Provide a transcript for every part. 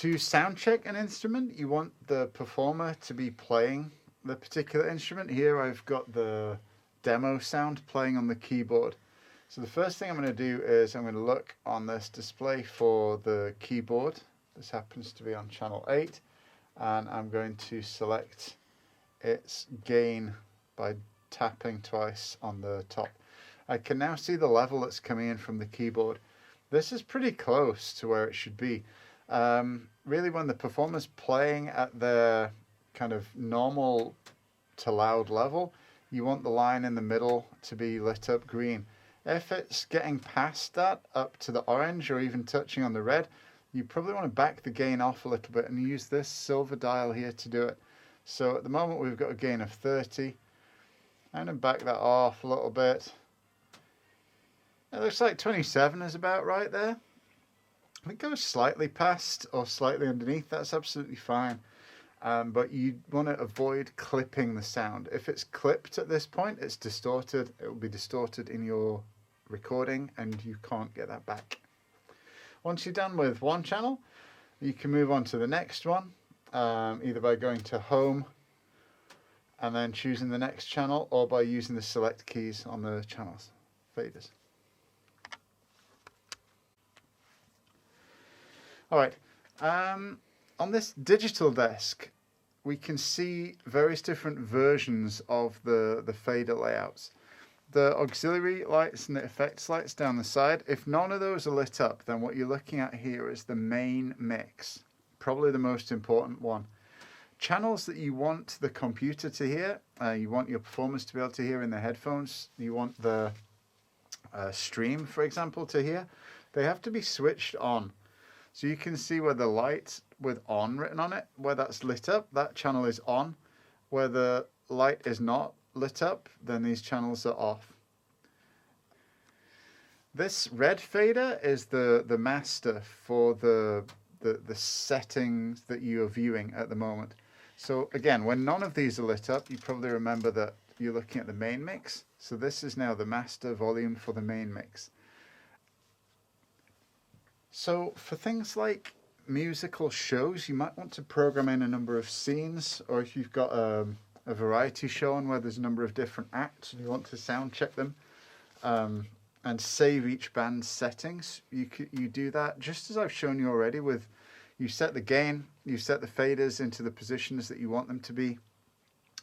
To sound check an instrument, you want the performer to be playing the particular instrument. Here I've got the demo sound playing on the keyboard. So the first thing I'm going to do is I'm going to look on this display for the keyboard. This happens to be on channel 8, and I'm going to select its gain by tapping twice on the top. I can now see the level that's coming in from the keyboard. This is pretty close to where it should be. Really, when the performer's playing at their kind of normal to loud level, you want the line in the middle to be lit up green. If it's getting past that, up to the orange or even touching on the red, you probably want to back the gain off a little bit and use this silver dial here to do it. So at the moment we've got a gain of 30. I'm going to back that off a little bit. It looks like 27 is about right there. If it goes slightly past or slightly underneath, that's absolutely fine. But you want to avoid clipping the sound. If it's clipped at this point, it's distorted. It will be distorted in your recording and you can't get that back. Once you're done with one channel, you can move on to the next one, either by going to Home and then choosing the next channel, or by using the select keys on the channels faders. Alright, on this digital desk we can see various different versions of the fader layouts. The auxiliary lights and the effects lights down the side, if none of those are lit up, then what you're looking at here is the main mix, probably the most important one. Channels that you want the computer to hear, you want your performers to be able to hear in the headphones, you want the stream, for example, to hear, they have to be switched on. So you can see where the light with on written on it, where that's lit up, that channel is on. Where the light is not lit up, then these channels are off. This red fader is the master for the settings that you are viewing at the moment. So again, when none of these are lit up, you probably remember that you're looking at the main mix. So this is now the master volume for the main mix. So for things like musical shows, you might want to program in a number of scenes, or if you've got a variety show on where there's a number of different acts and you want to sound check them and save each band's settings, you do that just as I've shown you already. With you set the gain, you set the faders into the positions that you want them to be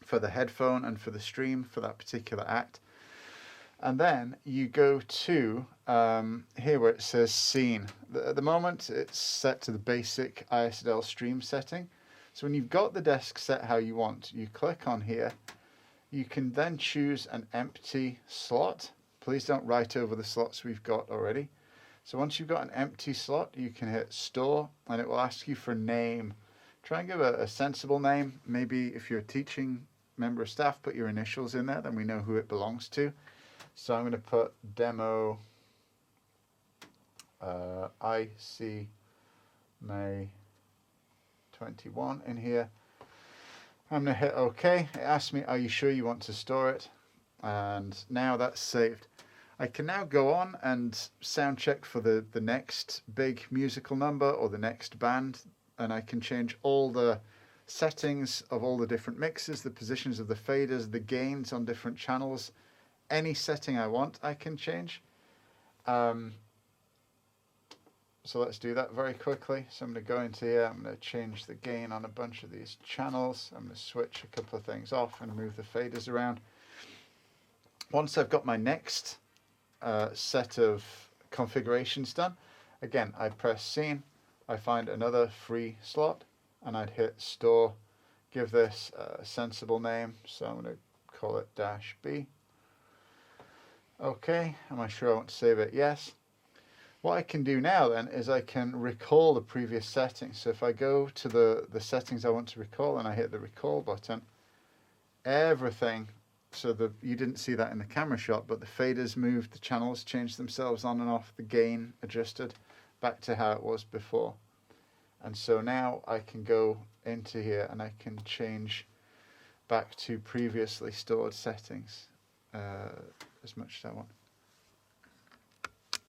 for the headphone and for the stream for that particular act. And then you go to here where it says scene. At the moment it's set to the basic ISDL stream setting. So when you've got the desk set how you want, you click on here. You can then choose an empty slot. Please don't write over the slots we've got already. So once you've got an empty slot, you can hit store and it will ask you for a name. Try and give a sensible name. Maybe if you're a teaching member of staff, put your initials in there, then we know who it belongs to. So I'm going to put demo IC May 21 in here. I'm going to hit OK. It asks me, are you sure you want to store it? And now that's saved. I can now go on and sound check for the next big musical number or the next band, and I can change all the settings of all the different mixes, the positions of the faders, the gains on different channels. Any setting I want I can change. So let's do that very quickly. So I'm going to go into here, I'm going to change the gain on a bunch of these channels. I'm going to switch a couple of things off and move the faders around. Once I've got my next set of configurations done, again I press scene, I find another free slot and I'd hit store, give this a sensible name, so I'm going to call it -B. Okay, am I sure I want to save it? Yes. What I can do now then is I can recall the previous settings. So if I go to the settings I want to recall and I hit the recall button, everything, so you didn't see that in the camera shot, but the faders moved, the channels changed themselves on and off, the gain adjusted back to how it was before. And so now I can go into here and I can change back to previously stored settings as much as I want.